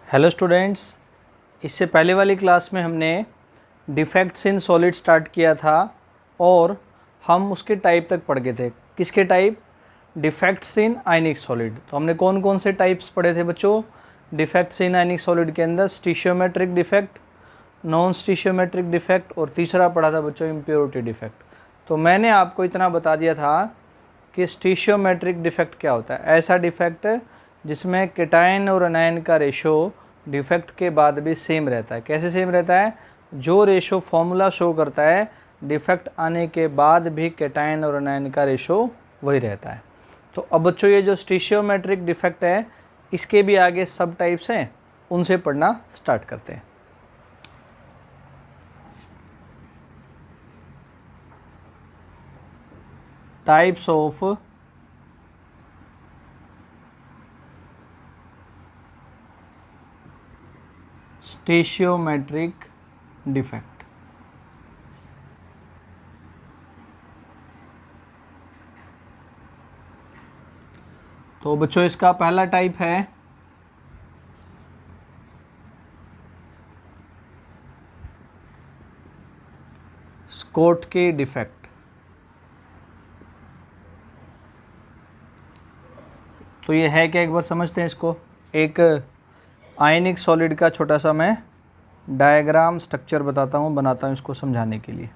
Hello students, इससे पहले वाली क्लास में हमने डिफेक्ट्स इन सॉलिड स्टार्ट किया था और हम उसके टाइप तक पढ़ गए थे। किसके type? Defects in ionic solid. तो हमने कौन कौन से टाइप्स पढ़े थे बच्चों? डिफेक्ट्स इन आयनिक सॉलिड के अंदर स्टीशियोमेट्रिक डिफेक्ट, नॉन स्टीशियोमेट्रिक डिफेक्ट और तीसरा पढ़ा था बच्चों इम्प्योरिटी डिफेक्ट। तो मैंने आपको इतना बता दिया था कि स्टीशियोमेट्रिक डिफेक्ट क्या होता है। ऐसा डिफेक्ट जिसमें केटायन और एनायन का रेशो डिफेक्ट के बाद भी सेम रहता है। कैसे सेम रहता है? जो रेशो फॉर्मूला शो करता है डिफेक्ट आने के बाद भी केटायन और एनायन का रेशो वही रहता है। तो अब बच्चों ये जो स्टीशियोमेट्रिक डिफेक्ट है इसके भी आगे सब टाइप्स हैं, उनसे पढ़ना स्टार्ट करते हैं। Types of stoichiometric defect. तो बच्चों इसका पहला टाइप है स्कोटकी डिफेक्ट। तो ये है क्या, एक बार समझते हैं इसको। एक आयनिक सॉलिड का छोटा सा मैं डायग्राम स्ट्रक्चर बनाता हूँ इसको समझाने के लिए।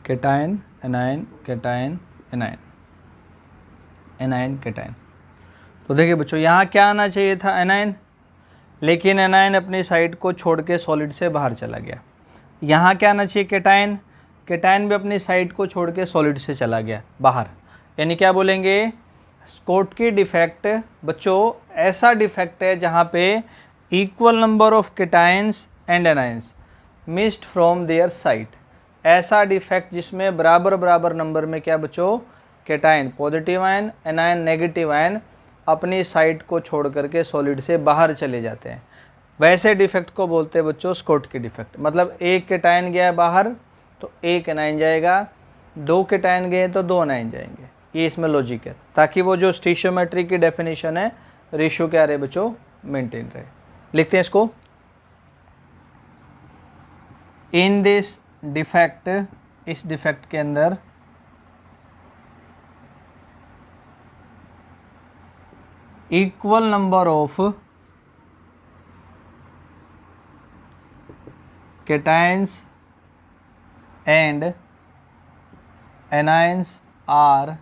Cation anion cation anion anion cation. तो देखिए बच्चों यहाँ क्या आना चाहिए था? एनायन, लेकिन एनायन अपनी साइड को छोड़ के सॉलिड से बाहर चला गया। यहाँ क्या आना चाहिए? केटायन, केटायन भी अपनी साइड को छोड़ के सॉलिड से चला गया बाहर। यानी क्या बोलेंगे? स्कोटकी डिफेक्ट बच्चों ऐसा डिफेक्ट है जहाँ पे equal number of cations and anions missed from their site. ऐसा डिफेक्ट जिसमें बराबर बराबर नंबर में क्या बच्चों? Cation positive ion, anion negative ion अपनी साइट को छोड़ करके सॉलिड से बाहर चले जाते हैं। वैसे डिफेक्ट को बोलते हैं बच्चों स्कोटकी डिफेक्ट। मतलब एक केटायन गया है बाहर तो एक एनायन जाएगा, दो केटायन गए तो दो एनायन जाएंगे। ये इसमें लॉजिक है, ताकि वो जो स्टीशियोमेट्री की डेफिनेशन है रेशियो क्या रहे बच्चों? मेंटेन रहे। लिखते हैं इसको। इन दिस डिफेक्ट, इस डिफेक्ट के अंदर equal number of cations and anions are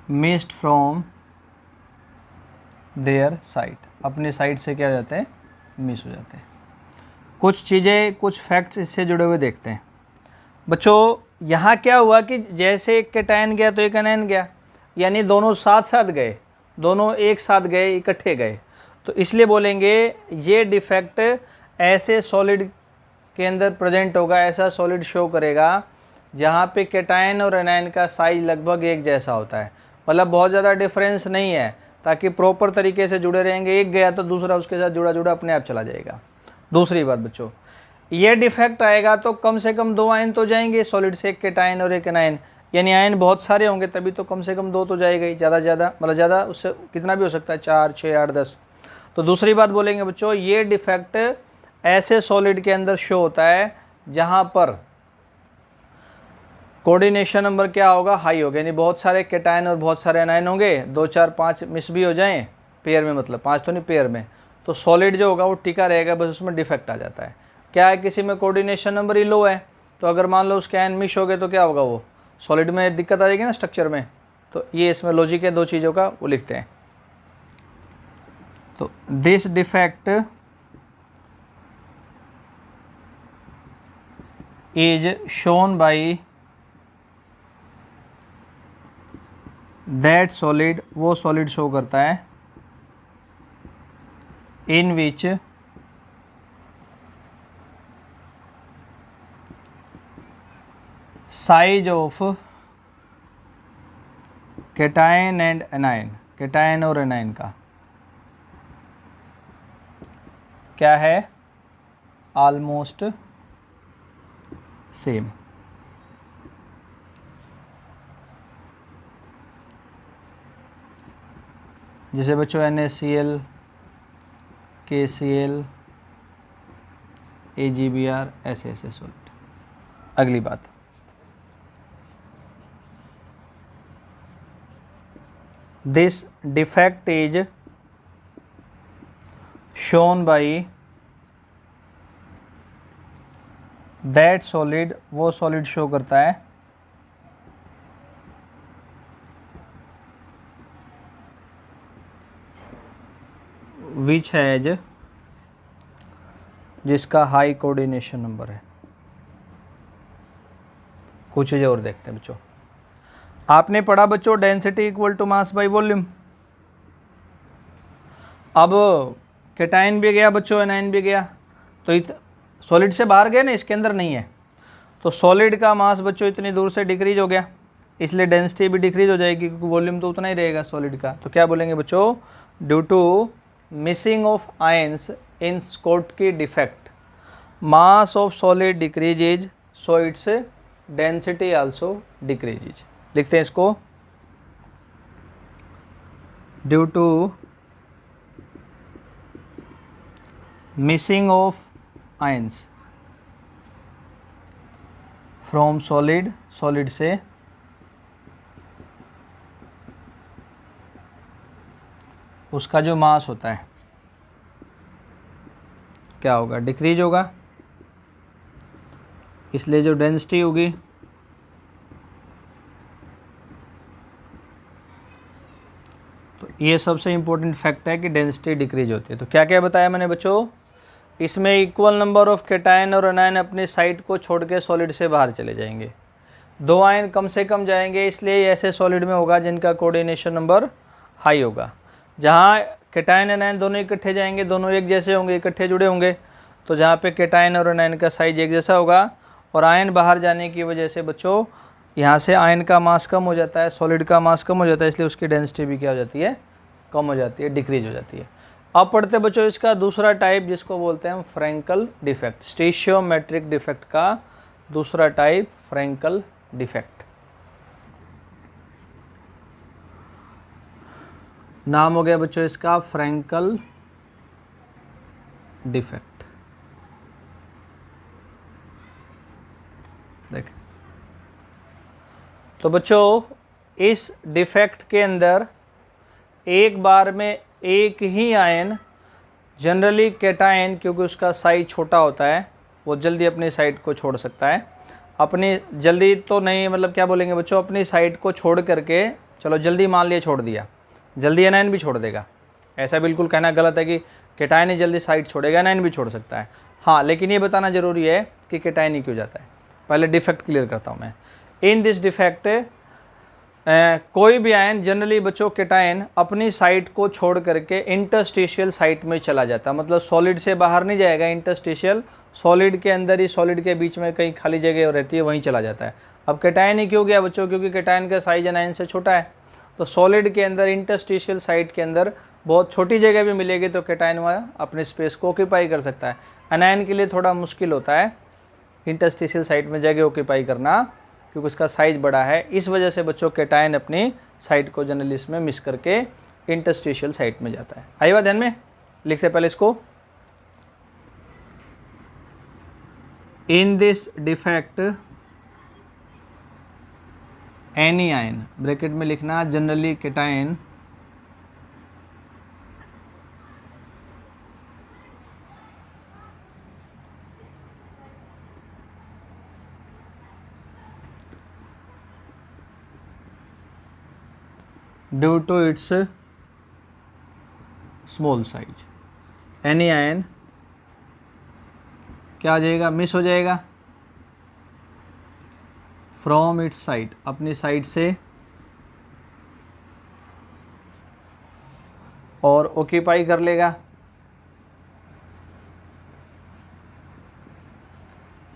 missed from their site. अपनी साइड से क्या हो जाते हैं? मिस हो जाते हैं। कुछ चीज़ें, कुछ फैक्ट्स इससे जुड़े हुए देखते हैं बच्चों। यहाँ क्या हुआ कि जैसे एक केटायन गया तो एक एनायन गया, यानी दोनों साथ साथ गए, दोनों एक साथ गए, इकट्ठे गए। तो इसलिए बोलेंगे ये डिफेक्ट ऐसे सॉलिड के अंदर प्रेजेंट होगा, ऐसा सॉलिड शो करेगा जहाँ पे केटायन और एनायन का साइज लगभग एक जैसा होता है। मतलब बहुत ज़्यादा डिफरेंस नहीं है, ताकि प्रॉपर तरीके से जुड़े रहेंगे। एक गया तो दूसरा उसके साथ जुड़ा जुड़ा अपने आप चला जाएगा। दूसरी बात बच्चों, ये डिफेक्ट आएगा तो कम से कम दो आयन तो जाएंगे सॉलिड से, एक केटायन और एक एनायन। यानी आयन बहुत सारे होंगे तभी तो कम से कम दो तो जाएगा ही। ज़्यादा ज़्यादा मतलब ज़्यादा उससे कितना भी हो सकता है, 4, 6, 8, 10। तो दूसरी बात बोलेंगे बच्चों, ये डिफेक्ट ऐसे सॉलिड के अंदर शो होता है जहाँ पर कोऑर्डिनेशन नंबर क्या होगा? हाई होगा। यानी बहुत सारे केटायन और बहुत सारे एनायन होंगे, 2, 4, 5 मिस भी हो जाएं पेयर में, मतलब 5 तो नहीं पेयर में, तो सॉलिड जो होगा वो टिका रहेगा, बस उसमें डिफेक्ट आ जाता है। क्या है? किसी में कोऑर्डिनेशन नंबर ही लो है, तो अगर मान लो उसके आयन मिस हो गए तो क्या होगा? वो सॉलिड में दिक्कत आ जाएगी ना स्ट्रक्चर में। तो ये इसमें लॉजिक है दो चीज़ों का, वो लिखते हैं। तो this defect is shown by that solid, वो सॉलिड शो करता है in which size of cation and anion, cation और एनायन का क्या है, ऑलमोस्ट सेम। जैसे बच्चों NaCl, KCl, AgBr ऐसे ऐसे सॉल्ट। अगली बात, this defect is shown by that solid, वो सॉलिड शो करता है विच हैज, जिसका हाई कोऑर्डिनेशन नंबर है। कुछ चीज़ें और देखते हैं बच्चों। आपने पढ़ा बच्चों density equal to mass by volume. अब कैटायन भी गया बच्चों, एनायन भी गया, तो सॉलिड से बाहर गए ना, इसके अंदर नहीं है, तो सॉलिड का मास बच्चों इतनी दूर से डिक्रीज हो गया, इसलिए डेंसिटी भी डिक्रीज हो जाएगी क्योंकि वॉल्यूम तो उतना ही रहेगा सॉलिड का। तो क्या बोलेंगे बच्चों, due to missing of ions in Schottky defect mass of solid decreases, so its density also decreases. लिखते हैं इसको, due to missing of ions from solid, solid से उसका जो मास होता है क्या होगा, डिक्रीज होगा, इसलिए जो डेंसिटी होगी तो ये सबसे इम्पोर्टेंट फैक्ट है कि डेंसिटी डिक्रीज होती है। तो क्या क्या बताया मैंने बच्चों, इसमें इक्वल नंबर ऑफ कैटायन और एनायन अपने साइड को छोड़ के सॉलिड से बाहर चले जाएंगे, 2 आयन कम से कम जाएंगे, इसलिए ऐसे सॉलिड में होगा जिनका कोऑर्डिनेशन नंबर हाई होगा। जहाँ कैटायन एनायन दोनों इकट्ठे जाएंगे, दोनों एक जैसे होंगे, इकट्ठे जुड़े होंगे, तो जहाँ पे कैटायन और एनायन का साइज एक जैसा होगा, और आयन बाहर जाने की वजह से बच्चों यहाँ से आयन का मास कम हो जाता है, सॉलिड का मास कम हो जाता है, इसलिए उसकी डेंसिटी भी क्या हो जाती है, कम हो जाती है, डिक्रीज हो जाती है। अब पढ़ते बच्चों इसका दूसरा टाइप जिसको बोलते हैं हम फ्रैंकल डिफेक्ट, स्टीशियोमेट्रिक डिफेक्ट का दूसरा टाइप फ्रैंकल डिफेक्ट। नाम हो गया बच्चों इसका फ्रैंकल डिफेक्ट। देख, तो बच्चों इस डिफेक्ट के अंदर एक बार में एक ही आयन, जनरली कैटायन क्योंकि उसका साइज छोटा होता है वो जल्दी अपनी साइड को छोड़ सकता है, अपनी जल्दी तो नहीं, मतलब क्या बोलेंगे बच्चों, अपनी साइड को छोड़ करके, चलो जल्दी मान लिया छोड़ दिया, जल्दी एनायन भी छोड़ देगा, ऐसा बिल्कुल कहना गलत है कि कैटायन ही जल्दी साइड छोड़ेगा, एनायन भी छोड़ सकता है। हाँ, लेकिन ये बताना जरूरी है कि कैटायन ही क्यों जाता है। पहले डिफेक्ट क्लियर करता हूँ मैं। इन दिस डिफेक्ट कोई भी आयन, जनरली बच्चों कैटायन अपनी साइट को छोड़ करके इंटरस्टिशियल साइट में चला जाता है, मतलब सॉलिड से बाहर नहीं जाएगा, इंटरस्टिशियल सॉलिड के अंदर ही, सॉलिड के बीच में कहीं खाली जगह रहती है वहीं चला जाता है। अब कैटायन ही क्यों गया बच्चों, क्योंकि कैटायन का साइज एनायन से छोटा है, तो सॉलिड के अंदर इंटरस्टिशियल साइट के अंदर बहुत छोटी जगह भी मिलेगी तो कैटायन वहाँ अपने स्पेस को ऑक्यूपाई कर सकता है। एनायन के लिए थोड़ा मुश्किल होता है इंटरस्टिशियल साइट में जगह ऑक्यूपाई करना क्योंकि उसका साइज बड़ा है, इस वजह से बच्चों कैटायन अपनी साइट को जनरली इसमें मिस करके इंटरस्टिशियल साइट में जाता है। आई बात ध्यान में, लिखते पहले इसको, in this defect anion, bracket में लिखना generally cation due to its small size, anion क्या आ जाएगा, मिस हो जाएगा फ्रॉम इट्स साइड, अपनी साइड से, और ऑक्यूपाई कर लेगा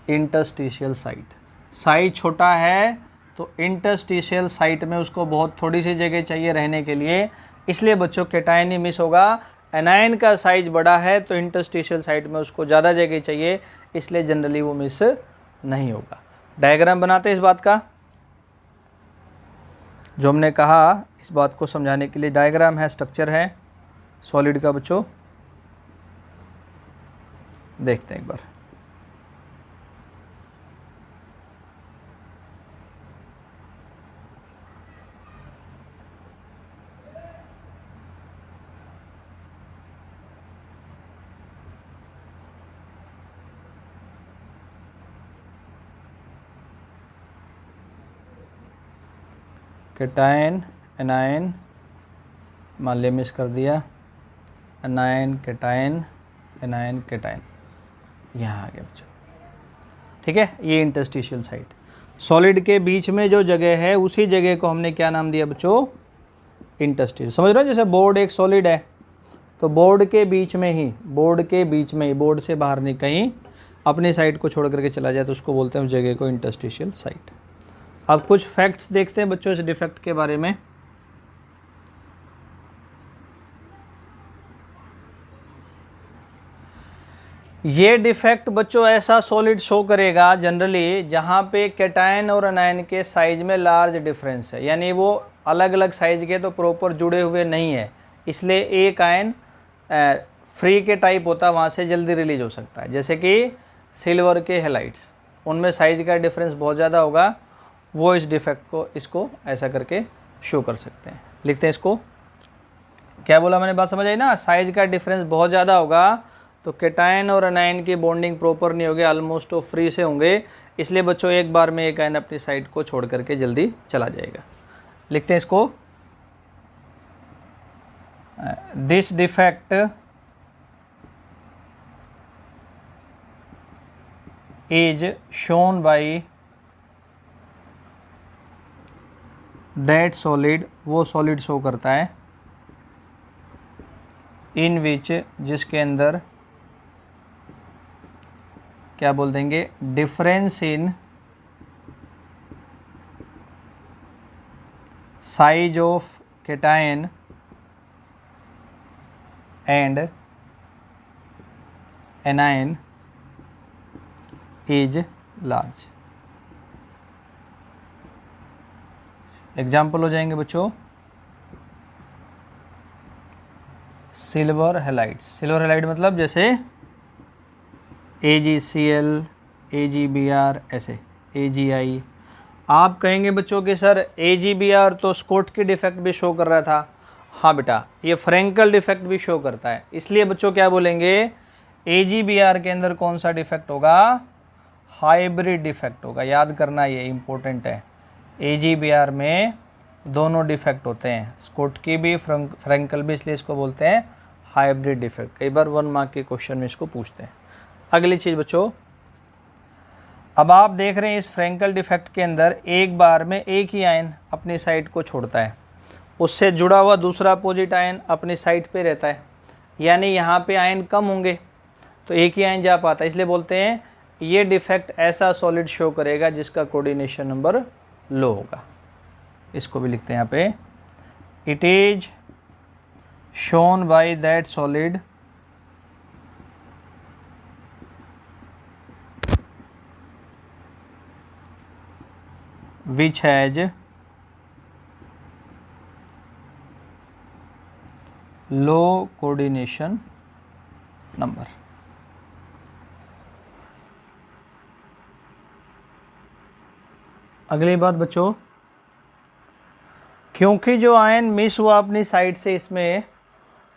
इंटरस्टिशियल साइट। साइज छोटा है तो इंटरस्टिशियल साइट में उसको बहुत थोड़ी सी जगह चाहिए रहने के लिए, इसलिए बच्चों कैटायन ही मिस होगा। एनायन का साइज बड़ा है तो इंटरस्टिशियल साइट में उसको ज़्यादा जगह चाहिए, इसलिए जनरली वो मिस नहीं होगा। डायग्राम बनाते हैं इस बात का, जो हमने कहा इस बात को समझाने के लिए। डायग्राम है, स्ट्रक्चर है सॉलिड का बच्चों, देखते हैं एक बार। कैटायन एनायन, मान लिया मिस कर दिया, एनायन कैटायन, एनायन कैटायन, यहाँ आ गया बच्चों। ठीक है, ये इंटरस्टिशियल साइट। सॉलिड के बीच में जो जगह है उसी जगह को हमने क्या नाम दिया बच्चों? इंटरस्टिशियल। समझ रहे हो, जैसे बोर्ड एक सॉलिड है तो बोर्ड के बीच में ही, बोर्ड के बीच में ही, बोर्ड से बाहर नहीं कहीं अपनी साइड को छोड़ करके चला जाए तो उसको बोलते हैं उस जगह को इंटरस्टिशियल साइट। अब कुछ फैक्ट्स देखते हैं बच्चों इस डिफेक्ट के बारे में। ये डिफेक्ट बच्चों ऐसा सॉलिड शो करेगा जनरली जहाँ पे कैटायन और एनायन के साइज में लार्ज डिफरेंस है, यानी वो अलग अलग साइज के तो प्रॉपर जुड़े हुए नहीं है, इसलिए एक आयन फ्री के टाइप होता है, वहाँ से जल्दी रिलीज हो सकता है। जैसे कि सिल्वर के हैलाइड्स, उनमें साइज का डिफरेंस बहुत ज़्यादा होगा, वो इस डिफेक्ट को, इसको ऐसा करके शो कर सकते हैं। लिखते हैं इसको, क्या बोला मैंने, बात समझ आई ना? साइज का डिफरेंस बहुत ज़्यादा होगा तो कैटायन और एनायन की बॉन्डिंग प्रॉपर नहीं होगी, ऑलमोस्ट वो फ्री से होंगे, इसलिए बच्चों एक बार में एक आयन अपनी साइड को छोड़ करके जल्दी चला जाएगा। लिखते हैं इसको, this defect is shown by that solid, वो सॉलिड शो करता है, इन विच, जिसके अंदर क्या बोल देंगे, difference in size of cation and anion is large. Example हो जाएंगे बच्चों, सिल्वर हैलाइड्स। सिल्वर हैलाइड मतलब जैसे AgCl, AgBr, ऐसे AgI। आप कहेंगे बच्चों कि सर AgBr तो स्कॉट की डिफेक्ट भी शो कर रहा था। हाँ बेटा, ये फ्रेंकल डिफेक्ट भी शो करता है, इसलिए बच्चों क्या बोलेंगे, AgBr के अंदर कौन सा डिफेक्ट होगा? हाइब्रिड डिफेक्ट होगा। याद करना, ये इंपॉर्टेंट है। AgBr में दोनों डिफेक्ट होते हैं, स्कॉट की भी, फ्रेंकल भी, इसलिए इसको बोलते हैं हाइब्रिड डिफेक्ट। कई बार 1 मार्क के क्वेश्चन में इसको पूछते हैं। अगली चीज़ बच्चों, अब आप देख रहे हैं इस फ्रेंकल डिफेक्ट के अंदर एक बार में एक ही आयन अपनी साइड को छोड़ता है, उससे जुड़ा हुआ दूसरा अपोजिट आयन अपनी साइड पे रहता है, यानी यहाँ पे आयन कम होंगे तो एक ही आयन जा पाता है, इसलिए बोलते हैं ये डिफेक्ट ऐसा सॉलिड शो करेगा जिसका कोऑर्डिनेशन नंबर लो होगा। इसको भी लिखते हैं यहाँ पे, it is shown by that solid which has low coordination number। अगली बात बच्चों, क्योंकि जो आयन मिस हुआ अपनी साइड से, इसमें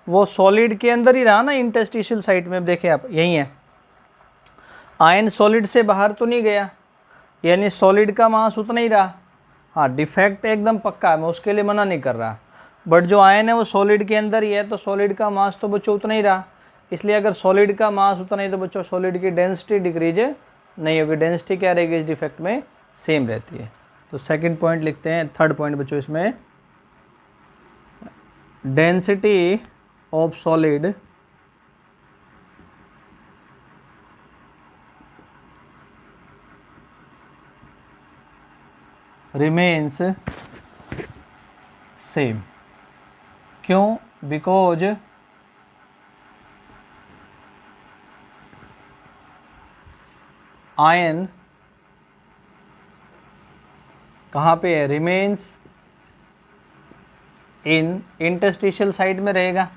वो सॉलिड के अंदर ही रहा ना, इंटरस्टिशियल साइट में देखें आप, यही है, आयन सॉलिड से बाहर तो नहीं गया, यानी सॉलिड का मास उतना ही रहा। हाँ, डिफेक्ट एकदम पक्का है, मैं उसके लिए मना नहीं कर रहा, बट जो आयन है वो सॉलिड के अंदर ही है, तो सॉलिड का मास तो बच्चों उतना ही रहा, इसलिए अगर सॉलिड का मास उतना ही तो बच्चों सॉलिड की डेंसिटी डिक्रीज नहीं होगी। डेंसिटी क्या रहेगी इस डिफेक्ट में? सेम रहती है। तो सेकंड पॉइंट लिखते हैं, थर्ड पॉइंट बच्चों इसमें, density of solid remains same. क्यों? बिकॉज आयन कहाँ पे है? रिमेन्स इन इंटरस्टिशियल साइड में रहेगा।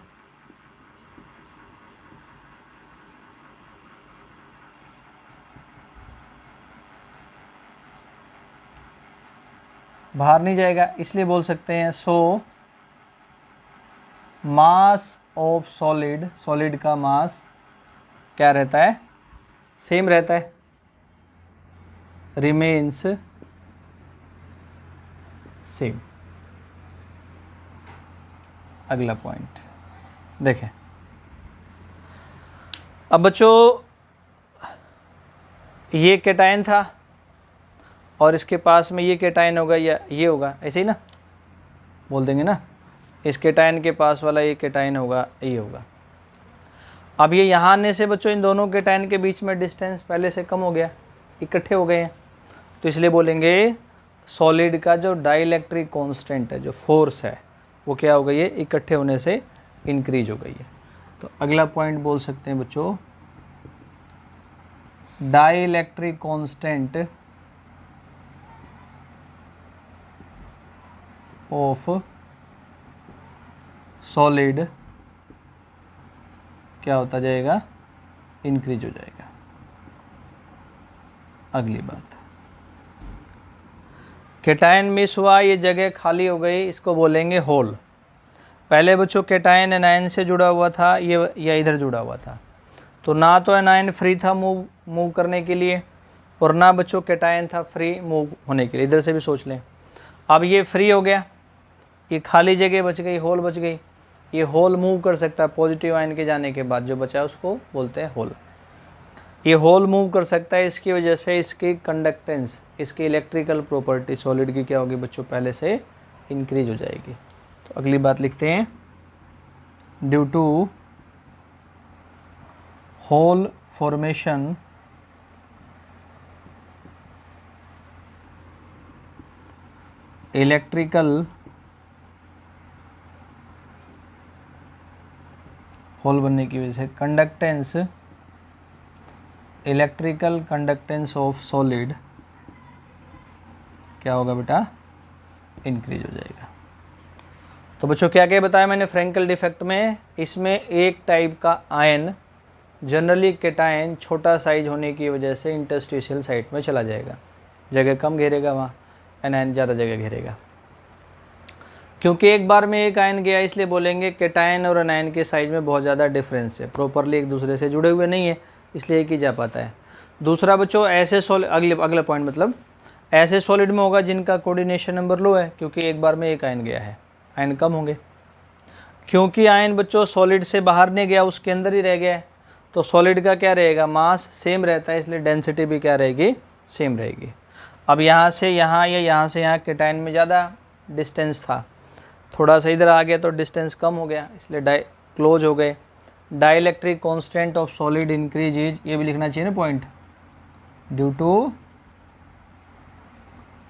बाहर नहीं जाएगा, इसलिए बोल सकते हैं सो मास ऑफ सॉलिड, सॉलिड का मास क्या रहता है? सेम रहता है, रिमेन्स सेम। अगला पॉइंट देखें। अब बच्चों ये कैटायन था और इसके पास में ये कैटायन होगा या ये होगा, ऐसे ही ना बोल देंगे ना, इस कैटायन के पास वाला ये कैटायन होगा, ये होगा। अब ये यहाँ आने से बच्चों इन दोनों कैटायन के बीच में डिस्टेंस पहले से कम हो गया, इकट्ठे हो गए हैं, तो इसलिए बोलेंगे सॉलिड का जो डाइइलेक्ट्रिक कांस्टेंट है, जो फोर्स है, वो क्या हो गई है? इकट्ठे होने से इंक्रीज हो गई है। तो अगला पॉइंट बोल सकते हैं बच्चों, डाइइलेक्ट्रिक कांस्टेंट ऑफ सॉलिड क्या होता जाएगा? इंक्रीज हो जाएगा। अगली बात, कैटायन मिस हुआ, ये जगह खाली हो गई, इसको बोलेंगे होल। पहले बच्चों कैटायन एनायन से जुड़ा हुआ था, ये या इधर जुड़ा हुआ था, तो ना तो एनायन फ्री था मूव करने के लिए, और ना बच्चों कैटायन था फ्री मूव होने के लिए। इधर से भी सोच लें। अब ये फ्री हो गया, ये खाली जगह बच गई, होल बच गई। ये होल मूव कर सकता है पॉजिटिव आयन के जाने के बाद, जो बचा है उसको बोलते हैं होल। ये होल मूव कर सकता है, इसकी वजह से इसकी कंडक्टेंस, इसकी इलेक्ट्रिकल प्रॉपर्टी सॉलिड की क्या होगी बच्चों? पहले से इंक्रीज हो जाएगी। तो अगली बात लिखते हैं, due to hole formation electrical, hole बनने की वजह से conductance, electrical conductance of solid क्या होगा बेटा? इंक्रीज हो जाएगा। तो बच्चों क्या क्या बताया मैंने फ्रैंकल डिफेक्ट में? इसमें एक टाइप का आयन, जनरली कैटायन, छोटा साइज होने की वजह से इंटरस्टिशियल साइट में चला जाएगा, जगह कम घेरेगा, वहाँ एनायन ज़्यादा जगह घेरेगा। क्योंकि एक बार में एक आयन गया, इसलिए बोलेंगे कैटायन और एनायन के साइज में बहुत ज़्यादा डिफरेंस है, प्रॉपरली एक दूसरे से जुड़े हुए नहीं है, इसलिए एक ही जा पाता है। दूसरा बच्चों, ऐसे सॉलिड, अगला पॉइंट मतलब ऐसे सॉलिड में होगा जिनका कोऑर्डिनेशन नंबर लो है, क्योंकि एक बार में एक आयन गया है, आयन कम होंगे। क्योंकि आयन बच्चों सॉलिड से बाहर नहीं गया, उसके अंदर ही रह गया है, तो सॉलिड का क्या रहेगा? मास सेम रहता है, इसलिए डेंसिटी भी क्या रहेगी? सेम रहेगी। अब यहाँ से यहाँ या यहाँ से यहाँ कैटायन में ज़्यादा डिस्टेंस था, थोड़ा सा इधर आ गया तो डिस्टेंस कम हो गया, इसलिए क्लोज हो गए। Dielectric constant of solid increases, ये भी लिखना चाहिए ना point, due to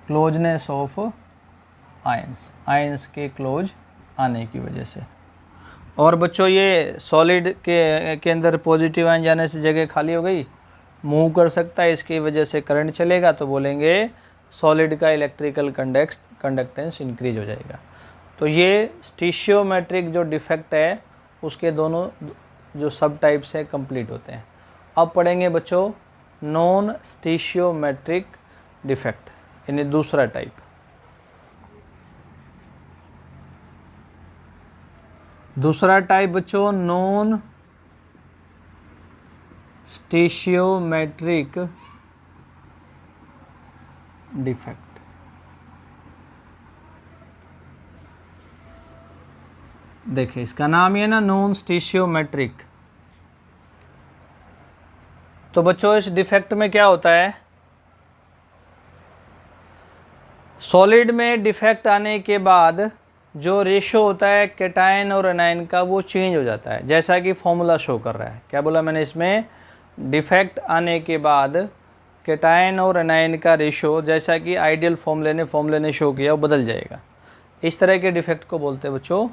closeness of ions, ions के क्लोज आने की वजह से। और बच्चों ये सॉलिड के अंदर पॉजिटिव आयन जाने से जगह खाली हो गई, मूव कर सकता है, इसकी वजह से करंट चलेगा, तो बोलेंगे सॉलिड का इलेक्ट्रिकल कंडक्टेंस इंक्रीज हो जाएगा। तो ये स्टीशियोमेट्रिक जो डिफेक्ट है उसके दोनों जो सब टाइप्स हैं कंप्लीट होते हैं। अब पढ़ेंगे बच्चों नॉन स्टीशियोमेट्रिक डिफेक्ट, यानी दूसरा टाइप। दूसरा टाइप बच्चों नॉन स्टीशियोमेट्रिक डिफेक्ट। देखिए इसका नाम ये ना नॉन स्टीशियोमेट्रिक। तो बच्चों इस डिफेक्ट में क्या होता है, सॉलिड में डिफेक्ट आने के बाद जो रेशो होता है कैटायन और एनायन का वो चेंज हो जाता है, जैसा कि फॉर्मूला शो कर रहा है। क्या बोला मैंने इसमें? डिफेक्ट आने के बाद कैटायन और एनायन का रेशो जैसा कि आइडियल फॉर्मूले ने शो किया वो बदल जाएगा। इस तरह के डिफेक्ट को बोलते हैं बच्चों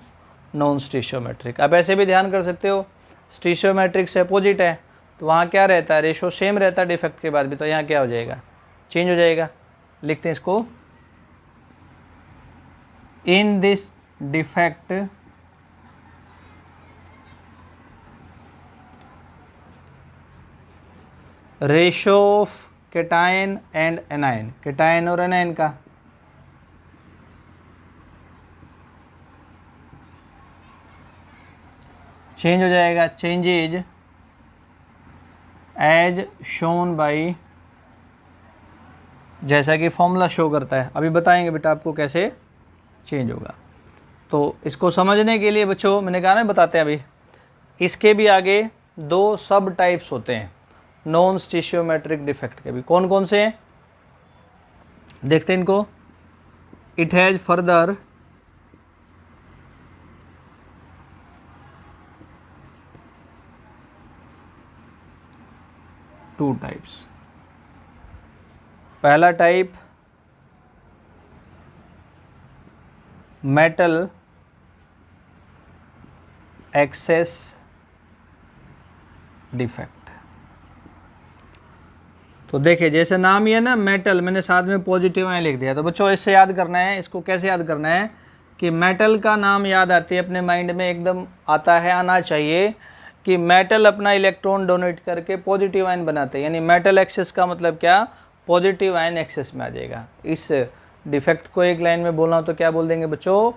नॉन स्टीशियोमेट्रिक। अब ऐसे भी ध्यान कर सकते हो, स्टीशियोमेट्रिक से अपोजिट है तो वहाँ क्या रहता है, रेशो सेम रहता है डिफेक्ट के बाद भी, तो यहाँ क्या हो जाएगा, चेंज हो जाएगा। लिखते हैं इसको, in this defect ratio of cation and anion, cation और एनायन का चेंज हो जाएगा, चेंजेज एज शोन बाई, जैसा कि फॉर्मूला शो करता है। अभी बताएंगे बेटा आपको कैसे चेंज होगा। तो इसको समझने के लिए बच्चों मैंने कहा ना बताते हैं अभी, इसके भी आगे दो सब टाइप्स होते हैं नॉन स्टीशियोमेट्रिक डिफेक्ट के भी। कौन कौन से हैं देखते हैं इनको। It has further two types. पहला टाइप मेटल एक्सेस डिफेक्ट। तो देखिए जैसे नाम ही है ना मेटल, मैंने साथ में पॉजिटिव आयन लिख दिया। तो बच्चों इससे याद करना है, इसको कैसे याद करना है कि मेटल का नाम याद आती है अपने माइंड में एकदम आता है, आना चाहिए कि मेटल अपना इलेक्ट्रॉन डोनेट करके पॉजिटिव आयन बनाते हैं। यानी मेटल एक्सेस का मतलब क्या, पॉजिटिव आयन एक्सेस में आ जाएगा। इस डिफेक्ट को एक लाइन में बोलना हो तो क्या बोल देंगे बच्चों,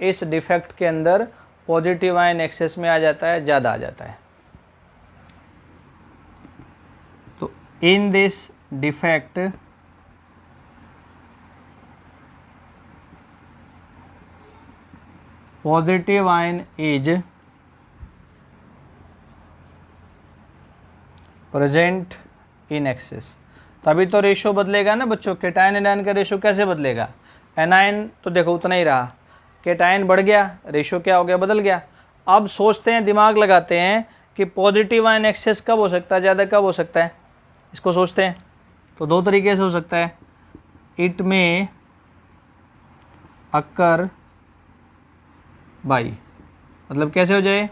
इस डिफेक्ट के अंदर पॉजिटिव आयन एक्सेस में आ जाता है, ज़्यादा आ जाता है। तो इन this defect positive ion is present in excess. तभी तो रेशो बदलेगा ना बच्चों, कैटायन एनायन का रेशो कैसे बदलेगा। एनायन तो देखो उतना ही रहा, कैटायन बढ़ गया, रेशो क्या हो गया, बदल गया। अब सोचते हैं, दिमाग लगाते हैं कि पॉजिटिव आयन एक्सेस कब हो सकता है, ज़्यादा कब हो सकता है, इसको सोचते हैं। तो दो तरीके से हो सकता है, इट में अक्कर बाई, मतलब कैसे हो जाए,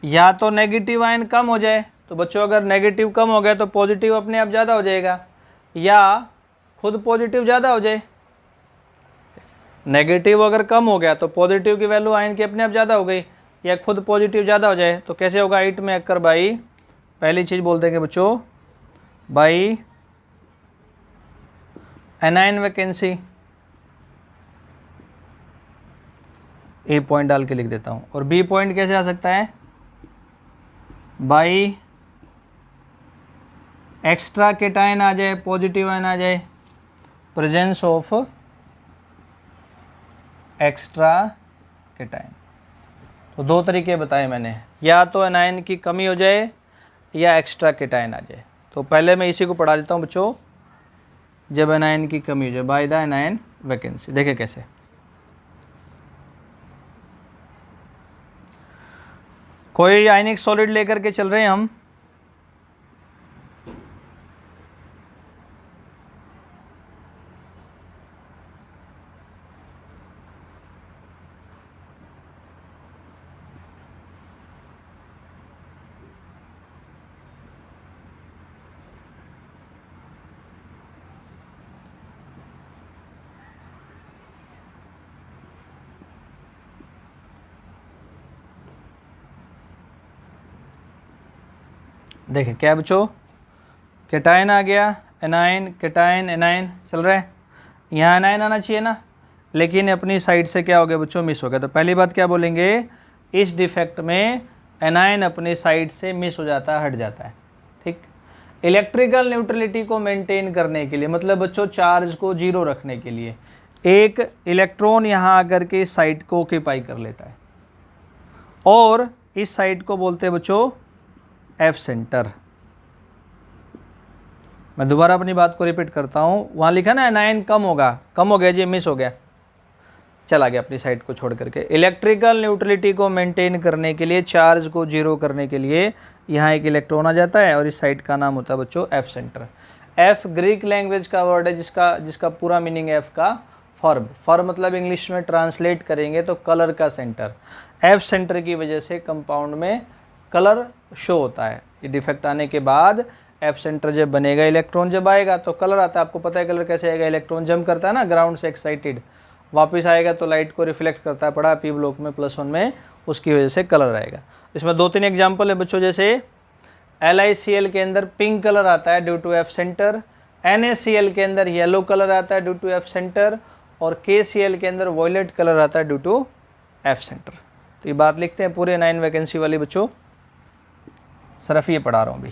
या तो नेगेटिव आयन कम हो जाए। तो बच्चों अगर नेगेटिव कम हो गया तो पॉजिटिव अपने आप ज़्यादा हो जाएगा, या खुद पॉजिटिव ज़्यादा हो जाए। नेगेटिव अगर कम हो गया तो पॉजिटिव की वैल्यू आयन की अपने आप ज़्यादा हो गई, या खुद पॉजिटिव ज़्यादा हो जाए। तो कैसे होगा, इट में अक्कर बाई, पहली चीज़ बोल देंगे बच्चों by anion vacancy, A point डाल के लिख देता हूँ। और बी पॉइंट कैसे आ सकता है, बाई एक्स्ट्रा कैटायन आ जाए, पॉजिटिव आयन आ जाए, प्रेजेंस ऑफ एक्स्ट्रा कैटायन। तो दो तरीके बताए मैंने, या तो एनायन की कमी हो जाए या एक्स्ट्रा कैटायन आ जाए। तो पहले मैं इसी को पढ़ा देता हूँ बच्चों, जब एनायन की कमी हो जाए बाय द एनायन वैकेंसी। देखें कैसे, कोई आयनिक सॉलिड लेकर के चल रहे हैं हम, देखें क्या बच्चों, कैटायन आ गया, एनायन कैटायन एनायन चल रहा है, यहाँ एनायन आना चाहिए ना, लेकिन अपनी साइड से क्या हो गया बच्चों, मिस हो गया। तो पहली बात क्या बोलेंगे, इस डिफेक्ट में एनायन अपनी साइड से मिस हो जाता है, हट जाता है। ठीक, इलेक्ट्रिकल न्यूट्रलिटी को मेंटेन करने के लिए, मतलब बच्चों चार्ज को जीरो रखने के लिए, एक इलेक्ट्रॉन यहाँ आकर के इस साइड को ऑक्यूपाई कर लेता है, और इस साइड को बोलते हैं बच्चों एफ सेंटर। मैं दोबारा अपनी बात को रिपीट करता हूँ, वहाँ लिखा ना एनायन कम होगा, कम हो गया जी, मिस हो गया, चला गया अपनी साइड को छोड़ करके। इलेक्ट्रिकल न्यूट्रलिटी को मेंटेन करने के लिए, चार्ज को जीरो करने के लिए यहाँ एक इलेक्ट्रॉन आ जाता है, और इस साइड का नाम होता है बच्चों F centre. F Greek language का वर्ड है जिसका पूरा मीनिंग है एफ का फर्ब। फर्ब मतलब इंग्लिश में ट्रांसलेट करेंगे तो कलर का सेंटर। एफ सेंटर की वजह से कंपाउंड में कलर शो होता है। ये डिफेक्ट आने के बाद एफ सेंटर जब बनेगा, इलेक्ट्रॉन जब आएगा तो कलर आता है। आपको पता है कलर कैसे आएगा, इलेक्ट्रॉन जंप करता है ना ग्राउंड से एक्साइटेड, वापस आएगा तो लाइट को रिफ्लेक्ट करता है, पढ़ा पी ब्लॉक में +1 में, उसकी वजह से कलर आएगा। इसमें 2-3 एग्जाम्पल है बच्चों, जैसे LiCl के अंदर पिंक कलर आता है due to F centre, NaCl के अंदर येलो कलर आता है ड्यू टू एफ सेंटर, और KCl के अंदर वॉयलेट कलर आता है ड्यू टू एफ सेंटर। तो ये बात लिखते हैं पूरे 9 वैकेंसी वाली बच्चों, सिर्फ ये पढ़ा रहा हूँ अभी।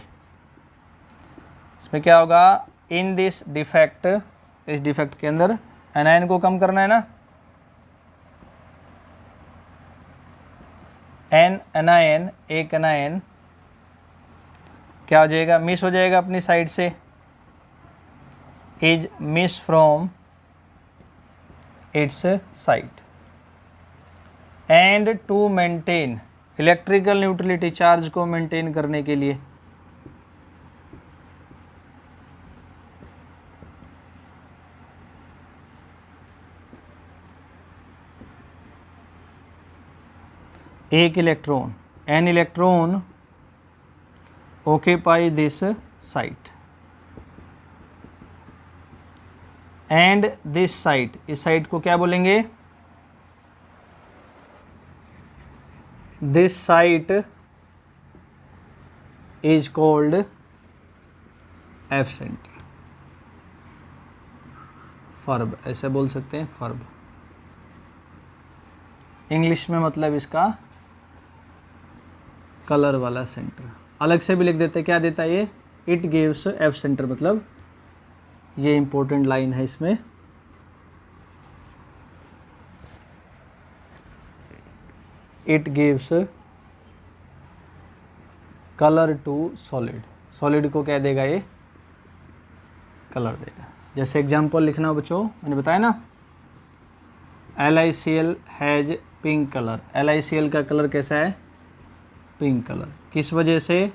इसमें क्या होगा, इन दिस डिफेक्ट, इस डिफेक्ट के अंदर एनायन को कम करना है ना, एनायन, एक एनायन क्या हो जाएगा, मिस हो जाएगा अपनी साइड से, is miss from its site, and to maintain electrical neutrality, charge को मेंटेन करने के लिए एक electron, an electron occupy this site, and this site, इस साइट को क्या बोलेंगे, this site is called F center, फर्ब ऐसे बोल सकते हैं, फर्ब इंग्लिश में मतलब इसका कलर वाला सेंटर। अलग से भी लिख देते, क्या देता है ये, इट गिव्स एफ सेंटर, मतलब ये इंपॉर्टेंट लाइन है इसमें, it gives colour to solid, solid को क्या देगा ये, कलर देगा। जैसे एग्जांपल लिखना हो बच्चों, मैंने बताया ना, LiCl has pink colour, LiCl का कलर कैसा है, पिंक कलर, किस वजह से,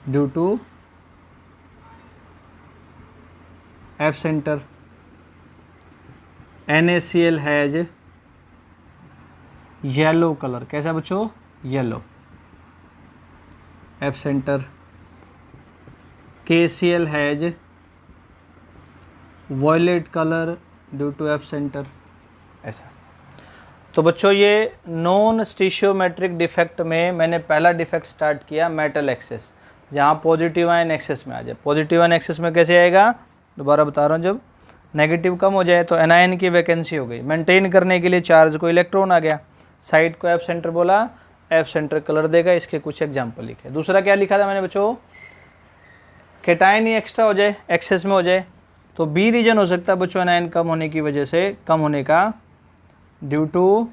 due to F centre. NaCl has yellow colour, कैसा बच्चों, yellow, F centre. KCl has violet colour due to F centre, ऐसा। तो बच्चों ये नॉन स्टीशियोमेट्रिक डिफेक्ट में मैंने पहला डिफेक्ट स्टार्ट किया मेटल एक्सेस, जहाँ पॉजिटिव आयन एक्सेस में आ जाए। पॉजिटिव आयन एक्सेस में कैसे आएगा, दोबारा बता रहा हूँ, जब नेगेटिव कम हो जाए तो एनायन की वैकेंसी हो गई, मेंटेन करने के लिए चार्ज को इलेक्ट्रॉन आ गया, साइड को एफ सेंटर बोला, एफ सेंटर कलर देगा। इसके कुछ एग्जाम्पल लिखे। दूसरा क्या लिखा था मैंने बच्चों, कैटायन ही एक्स्ट्रा हो जाए, एक्सेस में हो जाए, तो बी रीजन हो सकता है बच्चों एनायन कम होने की वजह से, कम होने का, ड्यू टू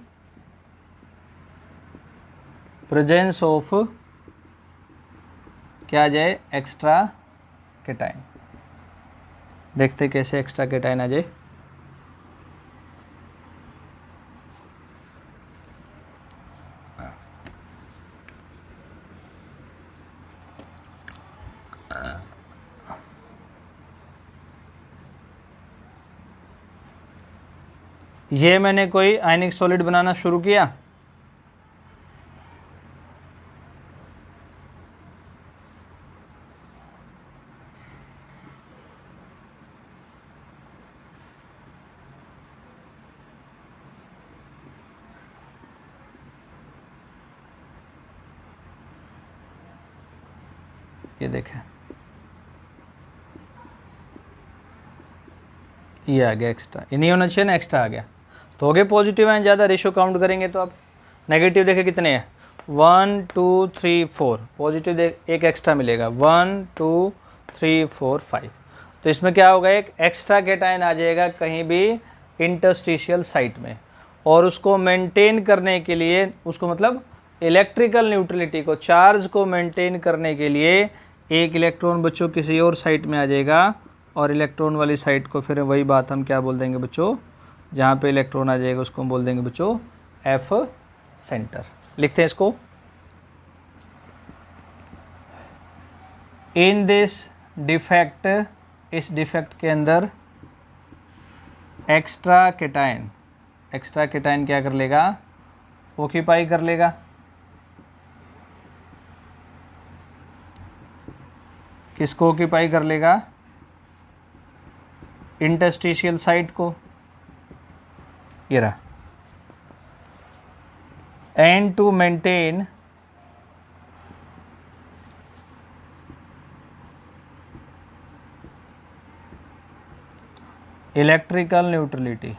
प्रेजेंस ऑफ क्या आ जाए, एक्स्ट्रा कैटायन। देखते कैसे एक्स्ट्रा कैटायन आ जाए। ये मैंने कोई आयनिक सॉलिड बनाना शुरू किया, ये देखें, ये आ गया एक्स्ट्रा, ये नहीं होना चाहिए ना, एक्स्ट्रा आ गया तो हो गए पॉजिटिव आयन ज़्यादा। रेशियो काउंट करेंगे तो आप नेगेटिव देखें कितने हैं, 1 2 3 4, पॉजिटिव एक एक्स्ट्रा मिलेगा, 1 2 3 4 5। तो इसमें क्या होगा, एक एक्स्ट्रा कैटायन आ जाएगा कहीं भी इंटरस्टिशियल साइट में, और उसको मेंटेन करने के लिए, उसको मतलब इलेक्ट्रिकल न्यूट्रलिटी को, चार्ज को मेंटेन करने के लिए एक इलेक्ट्रॉन बच्चों किसी और साइट में आ जाएगा, और इलेक्ट्रॉन वाली साइट को फिर वही बात हम क्या बोल देंगे बच्चों, जहाँ पे इलेक्ट्रॉन आ जाएगा उसको हम बोल देंगे बच्चों एफ सेंटर। लिखते हैं इसको, इन दिस डिफेक्ट, इस डिफेक्ट के अंदर एक्स्ट्रा केटाइन, एक्स्ट्रा केटाइन क्या कर लेगा, ऑक्यूपाई कर लेगा। किसको ऑक्यूपाई कर लेगा, इंटरस्टिशियल साइट को, ये रहा। And to maintain electrical neutrality,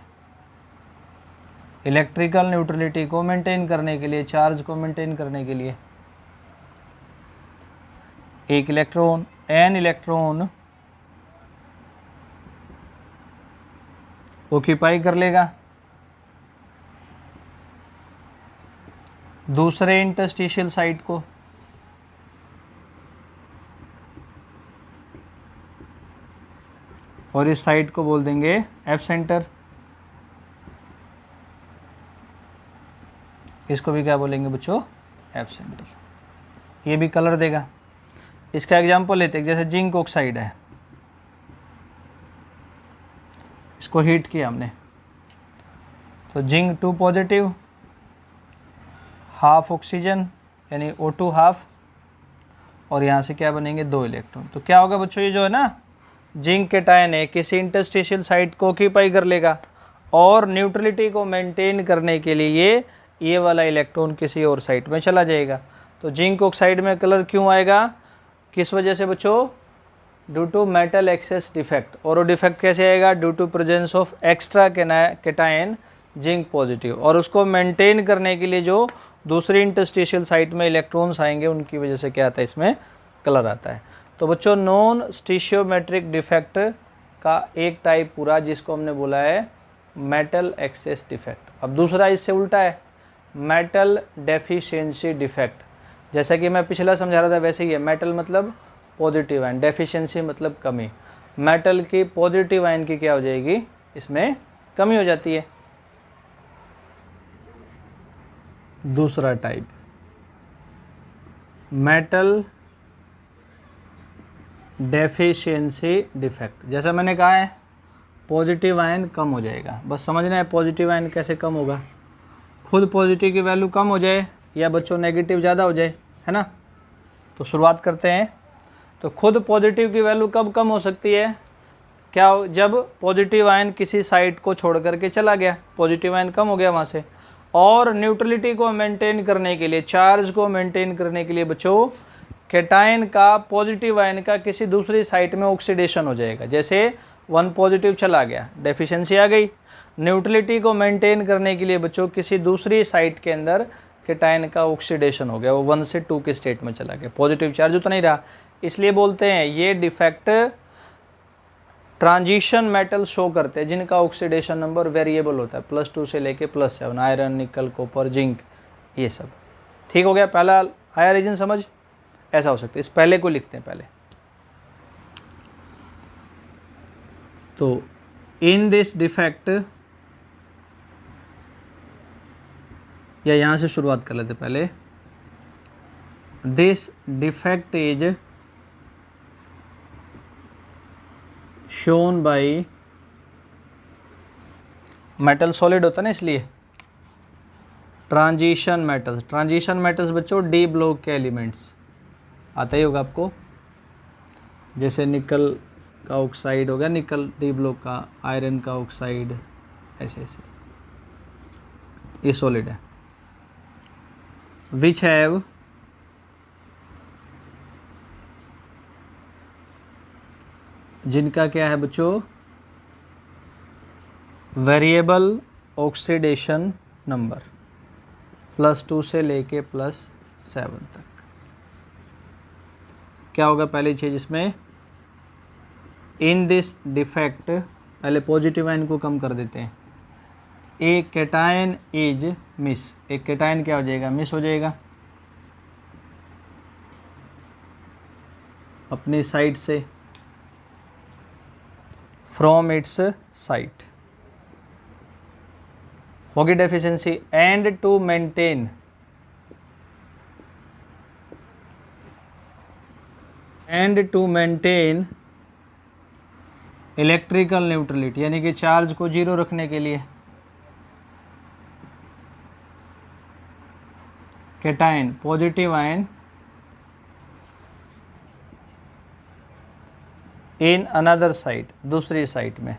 electrical neutrality को मेंटेन करने के लिए, चार्ज को मेंटेन करने के लिए एक इलेक्ट्रॉन, एन इलेक्ट्रॉन ऑक्यूपाई कर लेगा दूसरे इंटरस्टिशियल साइट को, और इस साइट को बोल देंगे एफ सेंटर। इसको भी क्या बोलेंगे बच्चों, एफ सेंटर। ये भी कलर देगा। इसका एग्जांपल लेते हैं, जैसे जिंक ऑक्साइड है, इसको हीट किया हमने, तो जिंक 2 पॉजिटिव, हाफ ऑक्सीजन यानी O2 हाफ, और यहाँ से क्या बनेंगे 2 इलेक्ट्रॉन। तो क्या होगा बच्चों, ये जो है ना जिंक केटायन है, किसी इंटरस्टिशियल साइट को ऑक्यूपाई कर लेगा और न्यूट्रलिटी को मेंटेन करने के लिए ये वाला इलेक्ट्रॉन किसी और साइट में चला जाएगा। तो जिंक ऑक्साइड में कलर क्यों आएगा, किस वजह से बच्चों, due to metal excess defect. और वो डिफेक्ट कैसे आएगा, due to presence of extra cation zinc positive, और उसको मेंटेन करने के लिए जो दूसरी इंटरस्टिशियल साइट में इलेक्ट्रॉन्स आएंगे उनकी वजह से क्या आता है, इसमें कलर आता है। तो बच्चों नॉन स्टिशियोमेट्रिक डिफेक्ट का एक टाइप पूरा, जिसको हमने बोला है मेटल एक्सेस डिफेक्ट। अब दूसरा इससे उल्टा है, मेटल डेफिशिएंसी डिफेक्ट। जैसा कि मैं पिछला समझा रहा था वैसे ही है, मेटल मतलब पॉजिटिव आयन, डेफिशिएंसी मतलब कमी। मेटल की पॉजिटिव आयन की क्या हो जाएगी, इसमें कमी हो जाती है। दूसरा टाइप मेटल डेफिशिएंसी डिफेक्ट। जैसा मैंने कहा है पॉजिटिव आयन कम हो जाएगा, बस समझना है पॉजिटिव आयन कैसे कम होगा, खुद पॉजिटिव की वैल्यू कम हो जाए या बच्चों नेगेटिव ज़्यादा हो जाए, है ना। तो शुरुआत करते हैं। तो खुद पॉजिटिव की वैल्यू कब कम हो सकती है, क्या, जब पॉजिटिव आयन किसी साइट को छोड़ करके चला गया, पॉजिटिव आयन कम हो गया वहाँ से, और न्यूट्रलिटी को मेंटेन करने के लिए, चार्ज को मेंटेन करने के लिए बच्चों केटायन का, पॉजिटिव आयन का किसी दूसरी साइट में ऑक्सीडेशन हो जाएगा। जैसे 1 पॉजिटिव चला गया, डेफिशिएंसी आ गई, न्यूट्रलिटी को मेंटेन करने के लिए बच्चों किसी दूसरी साइट के अंदर केटायन का ऑक्सीडेशन हो गया, वो 1 से 2 के स्टेट में चला गया, पॉजिटिव चार्ज उतना ही रहा। इसलिए बोलते हैं ये डिफेक्ट ट्रांजिशन मेटल शो करते हैं जिनका ऑक्सीडेशन नंबर वेरिएबल होता है, +2 से लेके +7, आयरन, निकल, कॉपर, जिंक, ये सब। ठीक हो गया, पहला आया रीजन समझ, ऐसा हो सकता है। इस पहले को लिखते हैं पहले। तो इन दिस डिफेक्ट, या यहाँ से शुरुआत कर लेते पहले, this defect is shown by, metal solid होता है ना इसलिए, ट्रांजिशन मेटल्स। ट्रांजिशन मेटल्स बच्चों डी ब्लॉक के एलिमेंट्स, आता ही होगा आपको, जैसे निकल का ऑक्साइड हो गया, निकल डी ब्लॉक का, आयरन का ऑक्साइड, ऐसे ऐसे, ये सॉलिड है। विच हैव जिनका क्या है बच्चों, वेरिएबल ऑक्सीडेशन नंबर, +2 से लेके +7 तक। क्या होगा पहली चीज इसमें, इन दिस डिफेक्ट, पहले पॉजिटिव आयन को कम कर देते हैं, एक केटायन इज मिस, एक केटायन क्या हो जाएगा, मिस हो जाएगा अपनी साइड से, फ्रॉम इट्स साइट, होगी deficiency. And to maintain, and to maintain electrical neutrality, यानी कि चार्ज को जीरो रखने के लिए। Cation positive ion in another site, दूसरी साइट में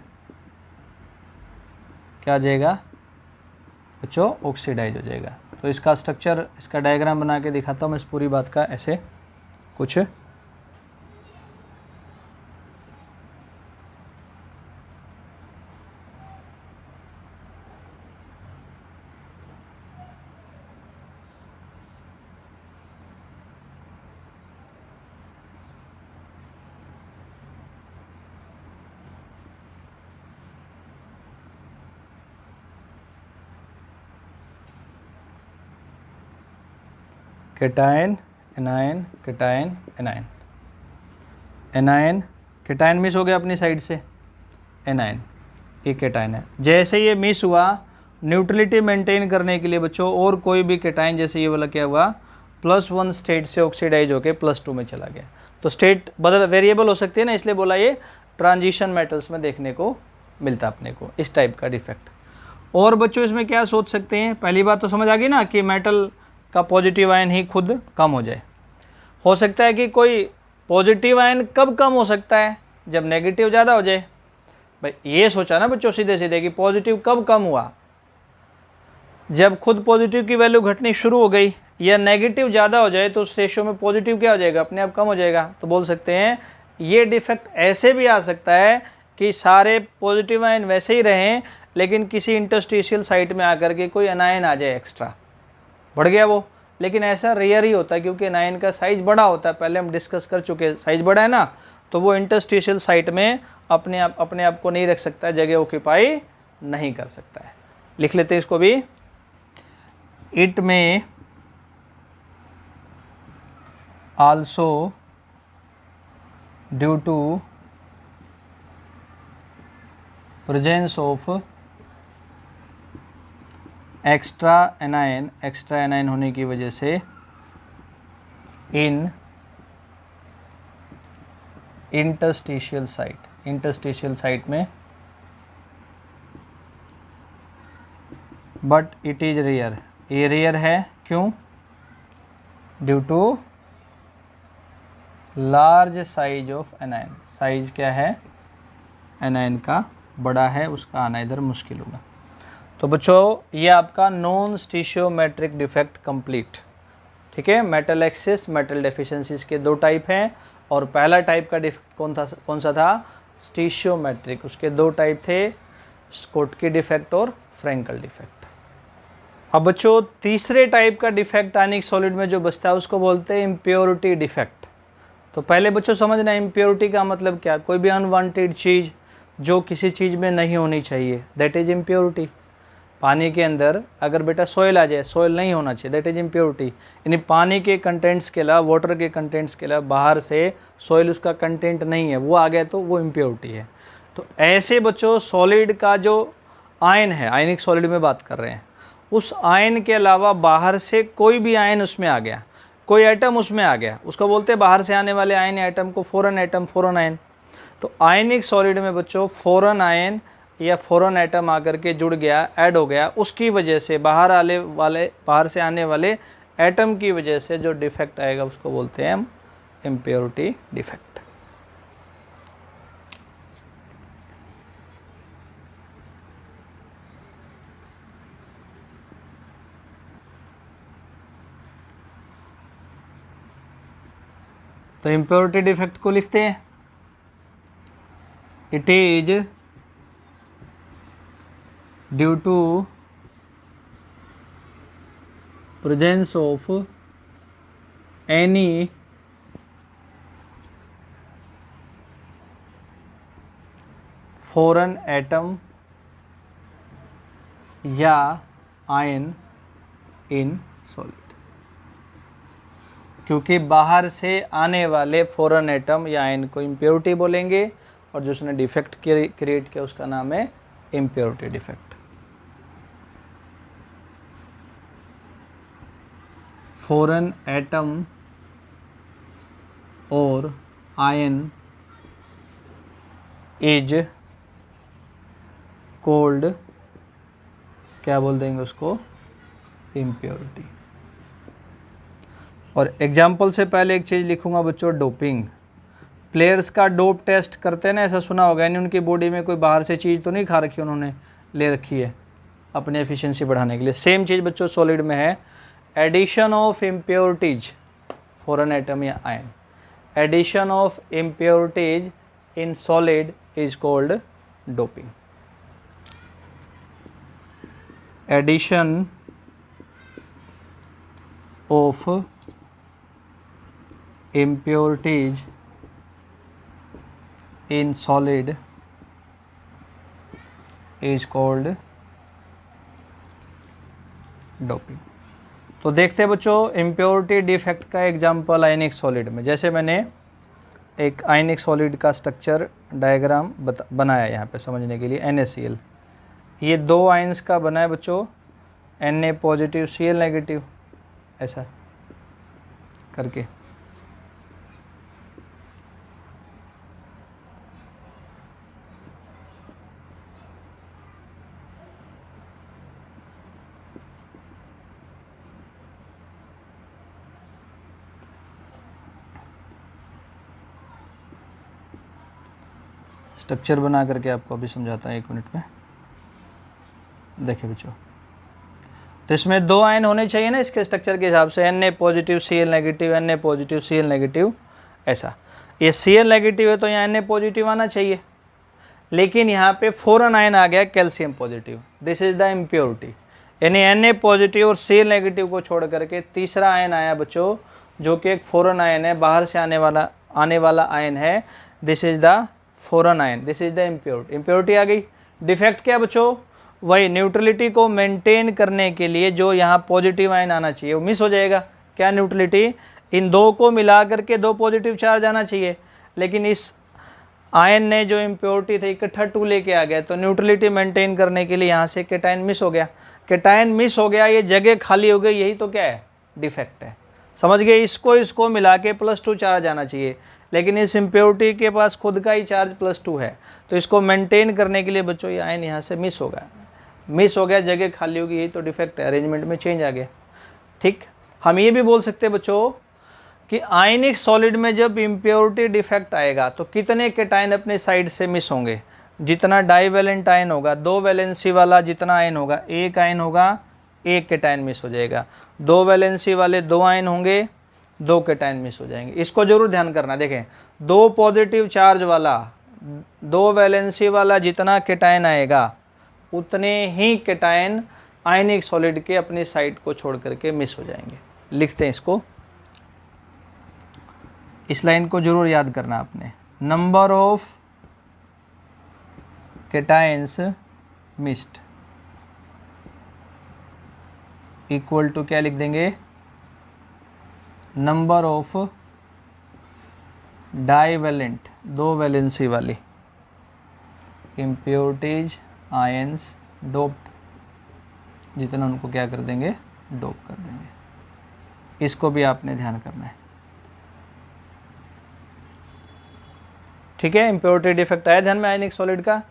क्या आ जाएगा बच्चों, ऑक्सीडाइज हो जाएगा। तो इसका स्ट्रक्चर, इसका डायग्राम बना के दिखाता हूँ मैं इस पूरी बात का, ऐसे कुछ cation anion cation anion, anion cation miss हो गया अपनी साइड से, एनायन ये कैटायन है। जैसे ये मिस हुआ, न्यूट्रलिटी मेंटेन करने के लिए बच्चों और कोई भी कैटायन, जैसे ये वाला क्या हुआ, +1 स्टेट से ऑक्सीडाइज होकर +2 में चला गया। तो स्टेट बदल वेरिएबल हो सकती है ना, इसलिए बोला ये ट्रांजिशन मेटल्स में देखने को मिलता अपने को इस टाइप का डिफेक्ट। और बच्चों इसमें क्या सोच सकते हैं, पहली बात तो समझ आ गई ना कि मेटल का पॉजिटिव आयन ही खुद कम हो जाए। हो सकता है कि कोई पॉजिटिव आयन कब कम हो सकता है, जब नेगेटिव ज़्यादा हो जाए। भाई ये सोचा ना बच्चों सीधे सीधे कि पॉजिटिव कब कम हुआ, जब खुद पॉजिटिव की वैल्यू घटनी शुरू हो गई, या नेगेटिव ज़्यादा हो जाए तो उस रेशो में पॉजिटिव क्या हो जाएगा, अपने आप कम हो जाएगा। तो बोल सकते हैं ये डिफेक्ट ऐसे भी आ सकता है कि सारे पॉजिटिव आयन वैसे ही रहें, लेकिन किसी इंटरस्टिशियल साइट में आकर के कोई अनायन आ जाए एक्स्ट्रा, बढ़ गया वो। लेकिन ऐसा रेयर ही होता है क्योंकि एनायन का साइज बड़ा होता है, पहले हम डिस्कस कर चुके हैं, साइज बड़ा है ना, तो वो इंटरस्टिशियल साइट में अपने आप को नहीं रख सकता है, जगह ऑक्यूपाई नहीं कर सकता है। लिख लेते हैं इसको भी, it may also due to presence of extra anion होने की वजह से इन इंटरस्टिशियल साइट में, बट इट इज रेयर, ये रेयर है। क्यों? Due to large size of anion, size क्या है एनायन का बड़ा है, उसका आना इधर मुश्किल होगा। तो बच्चों ये आपका नॉन स्टीशियोमेट्रिक डिफेक्ट कंप्लीट, ठीक है। मेटल एक्सेस, मेटल डेफिशिएंसीज के 2 टाइप हैं, और पहला टाइप का डिफेक्ट कौन सा था, स्टीशियोमेट्रिक। उसके 2 टाइप थे, स्कोटकी डिफेक्ट और फ्रेंकल डिफेक्ट। अब बच्चों तीसरे टाइप का डिफेक्ट आयनिक सॉलिड में जो बचता है उसको बोलते हैं इम्प्योरिटी डिफेक्ट। तो पहले बच्चों समझना इम्प्योरिटी का मतलब क्या, कोई भी अनवांटेड चीज़ जो किसी चीज़ में नहीं होनी चाहिए, दैट इज इम्प्योरिटी। पानी के अंदर अगर बेटा सॉइल आ जाए, सॉइल नहीं होना चाहिए, दैट इज इम्प्योरिटी। यानी पानी के कंटेंट्स के अलावा, वाटर के कंटेंट्स के अलावा बाहर से सॉइल उसका कंटेंट नहीं है, वो आ गया तो वो इम्प्योरिटी है। तो ऐसे बच्चों सॉलिड का जो आयन है, आयनिक सॉलिड में बात कर रहे हैं, उस आयन के अलावा बाहर से कोई भी आयन उसमें आ गया, कोई एटम उसमें आ गया, उसको बोलते हैं बाहर से आने वाले आयन या एटम को फॉरेन एटम, फॉरेन आयन। तो आयनिक सॉलिड में बच्चों फॉरेन आयन या फॉरेन एटम आकर के जुड़ गया, ऐड हो गया, उसकी वजह से बाहर से आने वाले एटम की वजह से जो डिफेक्ट आएगा उसको बोलते हैं हम इम्प्योरिटी डिफेक्ट। तो इम्प्योरिटी डिफेक्ट को लिखते हैं, it is due to presence of any foreign atom या आयन इन सॉलिड। क्योंकि बाहर से आने वाले फॉरेन एटम या आयन को इम्प्योरिटी बोलेंगे, और जो उसने डिफेक्ट क्रिएट किया उसका नाम है इम्प्योरिटी डिफेक्ट। फॉरेन एटम और आयन इज कोल्ड, क्या बोल देंगे उसको, इम्प्योरिटी। और एग्जाम्पल से पहले एक चीज़ लिखूंगा बच्चों, डोपिंग। प्लेयर्स का डोप टेस्ट करते हैं ना, ऐसा सुना होगा, यानी उनकी बॉडी में कोई बाहर से चीज़ तो नहीं खा रखी, उन्होंने ले रखी है अपनी एफिशिएंसी बढ़ाने के लिए। सेम चीज़ बच्चों सॉलिड में है, addition of impurities for an atom या ion, addition of impurities in solid is called doping. Addition of impurities in solid is called doping। तो देखते हैं बच्चों इम्प्योरिटी डिफेक्ट का एग्जांपल आयनिक सॉलिड में। जैसे मैंने एक आयनिक सॉलिड का स्ट्रक्चर डायग्राम बनाया यहाँ पे समझने के लिए, NaCl, ये दो आयंस का बना है बच्चों, Na पॉजिटिव Cl नेगेटिव, ऐसा करके। स्ट्रक्चर बना करके आपको अभी समझाता हूँ 1 मिनट में। देखिए बच्चों, तो इसमें दो आयन होने चाहिए ना इसके स्ट्रक्चर के हिसाब से, Na positive Cl negative, Na positive Cl negative, ऐसा। ये Cl नेगेटिव है तो यहाँ Na पॉजिटिव आना चाहिए, लेकिन यहाँ पे फॉरन आयन आ गया calcium positive, this is the impurity. यानी Na पॉजिटिव और Cl नेगेटिव को छोड़ करके तीसरा आयन आया बच्चों, जो कि एक फॉरन आयन है, बाहर से आने वाला आयन है, this is the foreign ion, this is the impurity. Impurity आ गई। डिफेक्ट क्या बच्चों, वही न्यूट्रलिटी को मेंटेन करने के लिए जो यहाँ पॉजिटिव आयन आना चाहिए वो मिस हो जाएगा। क्या न्यूट्रलिटी, इन दो को मिला करके दो पॉजिटिव चार्ज आना चाहिए, लेकिन इस आयन ने जो इम्प्योरिटी थी इकट्ठा 2 लेके आ गया, तो न्यूट्रलिटी मेंटेन करने के लिए यहाँ से केटायन मिस हो गया। केटायन मिस हो गया, ये जगह खाली हो गई, यही तो क्या है, डिफेक्ट है। समझ गए, इसको मिला के +2 चार्ज आना चाहिए, लेकिन इस इम्प्योरिटी के पास खुद का ही चार्ज +2 है, तो इसको मेंटेन करने के लिए बच्चों ये आयन यहाँ से मिस हो गया, जगह खाली होगी, यही तो डिफेक्ट है, अरेंजमेंट में चेंज आ गया। ठीक, हम ये भी बोल सकते हैं बच्चों कि आयनिक सॉलिड में जब इम्प्योरिटी डिफेक्ट आएगा तो कितने केटायन अपने साइड से मिस होंगे। जितना डाईवैलेंट आयन होगा, 2 वैलेंसी वाला जितना आयन होगा, 1 आयन होगा, 1 केटायन मिस हो जाएगा। 2 वैलेंसी वाले 2 आयन होंगे, 2 केटायन मिस हो जाएंगे। इसको जरूर ध्यान करना। देखें, 2 पॉजिटिव चार्ज वाला, 2 वैलेंसी वाला जितना केटायन आएगा उतने ही केटायन आयनिक सॉलिड के अपनी साइड को छोड़ करके मिस हो जाएंगे। लिखते हैं इसको, इस लाइन को जरूर याद करना आपने। Number of cations missed equal to क्या लिख देंगे, नंबर ऑफ डाईवैलेंट, 2 वैलेंसी वाली इम्प्योरिटीज आयंस डोप्ड, जितना उनको क्या कर देंगे, डोप कर देंगे। इसको भी आपने ध्यान करना है। ठीक है, इम्प्योरिटी डिफेक्ट आया ध्यान में आयनिक सॉलिड का।